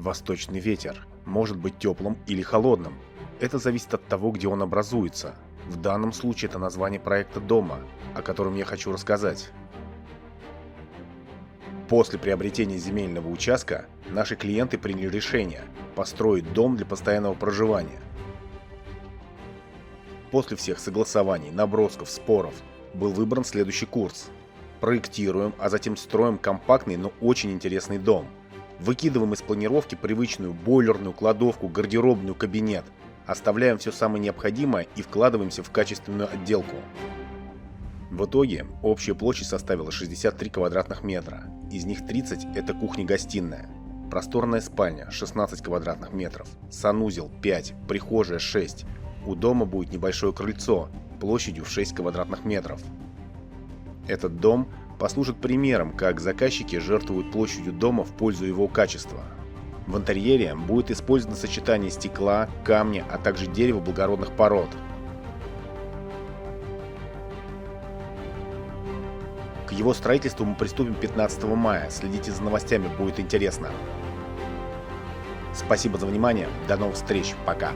Восточный ветер может быть теплым или холодным. Это зависит от того, где он образуется. В данном случае это название проекта дома, о котором я хочу рассказать. После приобретения земельного участка наши клиенты приняли решение построить дом для постоянного проживания. После всех согласований, набросков, споров был выбран следующий курс. Проектируем, а затем строим компактный, но очень интересный дом. Выкидываем из планировки привычную бойлерную, кладовку, гардеробную, кабинет. Оставляем все самое необходимое и вкладываемся в качественную отделку. В итоге общая площадь составила 63 квадратных метра. Из них 30 – это кухня-гостиная. Просторная спальня – 16 квадратных метров. Санузел – 5, прихожая – 6. У дома будет небольшое крыльцо площадью в 6 квадратных метров. Этот дом послужит примером, как заказчики жертвуют площадью дома в пользу его качества. В интерьере будет использовано сочетание стекла, камня, а также дерева благородных пород. К его строительству мы приступим 15 мая. Следите за новостями, будет интересно. Спасибо за внимание. До новых встреч. Пока.